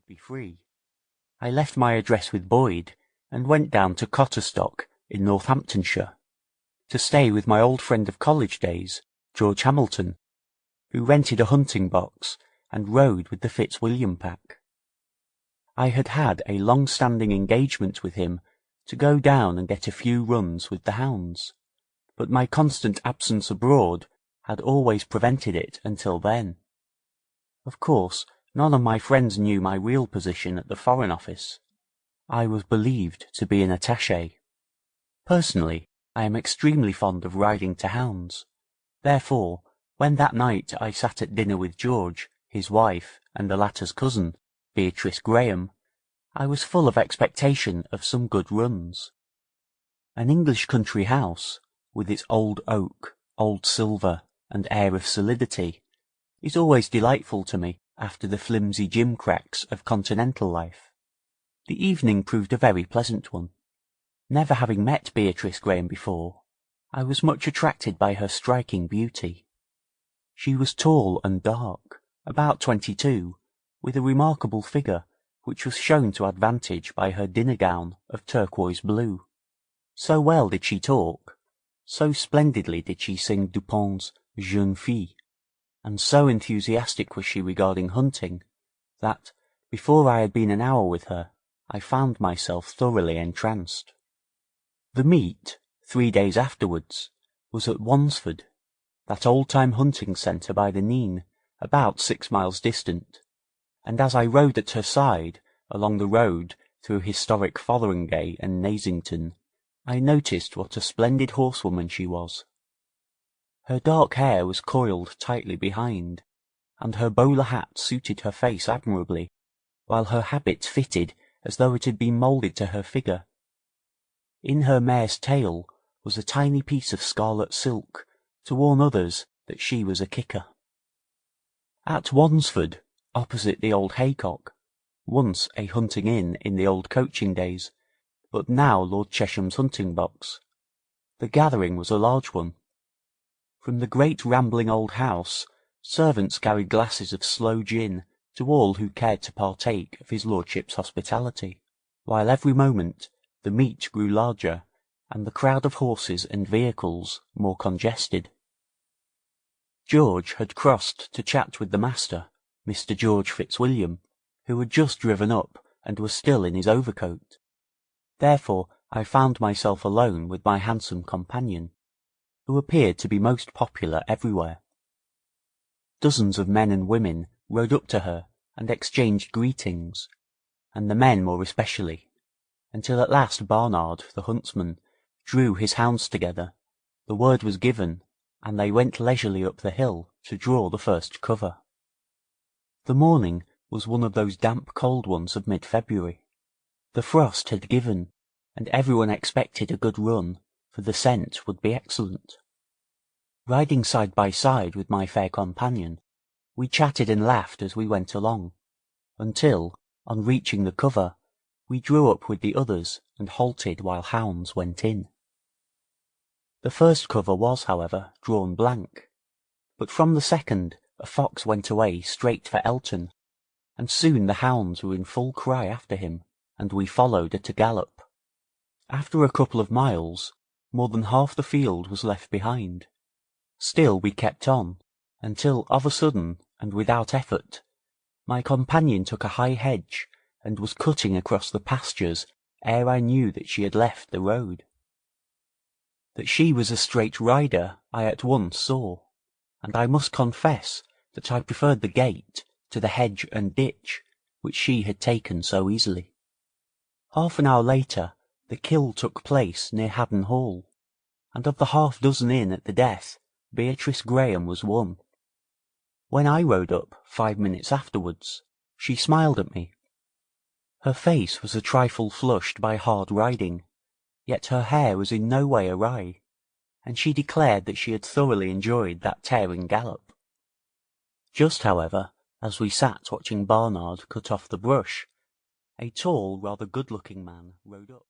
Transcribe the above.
be free. I left my address with Boyd and went down to Cotterstock in Northamptonshire to stay with my old friend of college days, George Hamilton, who rented a hunting box and rode with the Fitzwilliam pack. I had had a long-standing engagement with him to go down and get a few runs with the hounds, but my constant absence abroad had always prevented it until then. Of course, none of my friends knew my real position at the Foreign Office. I was believed to be an attaché. Personally, I am extremely fond of riding to hounds. Therefore, when that night I sat at dinner with George, his wife, and the latter's cousin, Beatrice Graham, I was full of expectation of some good runs. An English country house, with its old oak, old silver, and air of solidity, is always delightful to me after the flimsy gimcracks of continental life. The evening proved a very pleasant one. Never having met Beatrice Graham before, I was much attracted by her striking beauty. She was tall and dark, about 22, with a remarkable figure which was shown to advantage by her dinner gown of turquoise blue. So well did she talk, so splendidly did she sing Dupin's Jeune Fille, and so enthusiastic was she regarding hunting, that, before I had been an hour with her, I found myself thoroughly entranced. The meet, 3 days afterwards, was at Wansford, that old-time hunting centre by the Nene, about 6 miles distant, and as I rode at her side along the road through historic Fotheringay and Nasington, I noticed what a splendid horsewoman she was. Her dark hair was coiled tightly behind, and her bowler hat suited her face admirably, while her habit fitted as though it had been moulded to her figure. In her mare's tail was a tiny piece of scarlet silk to warn others that she was a kicker. At Wansford, opposite the old Haycock, once a hunting inn in the old coaching days, but now Lord Chesham's hunting box, the gathering was a large one. From the great rambling old house, servants carried glasses of sloe gin to all who cared to partake of his lordship's hospitality, while every moment the meet grew larger and the crowd of horses and vehicles more congested. George had crossed to chat with the master, Mr. George Fitzwilliam, who had just driven up and was still in his overcoat. Therefore I found myself alone with my handsome companion, who appeared to be most popular everywhere. Dozens of men and women rode up to her and exchanged greetings, and the men more especially, until at last Barnard, the huntsman, drew his hounds together, the word was given, and they went leisurely up the hill to draw the first cover. The morning was one of those damp cold ones of mid-February. The frost had given, and everyone expected a good run, for the scent would be excellent. Riding side by side with my fair companion, we chatted and laughed as we went along, until, on reaching the cover, we drew up with the others and halted while hounds went in. The first cover was, however, drawn blank, but from the second a fox went away straight for Elton, and soon the hounds were in full cry after him, and we followed at a gallop. After a couple of miles, more than half the field was left behind. Still we kept on, until of a sudden, and without effort, my companion took a high hedge and was cutting across the pastures ere I knew that she had left the road. That she was a straight rider I at once saw, and I must confess that I preferred the gate to the hedge and ditch which she had taken so easily. Half an hour later the kill took place near Haddon Hall, and of the half-dozen in at the death, Beatrice Graham was one. When I rode up 5 minutes afterwards, she smiled at me. Her face was a trifle flushed by hard riding, yet her hair was in no way awry, and she declared that she had thoroughly enjoyed that tearing gallop. Just, however, as we sat watching Barnard cut off the brush, a tall, rather good-looking man rode up.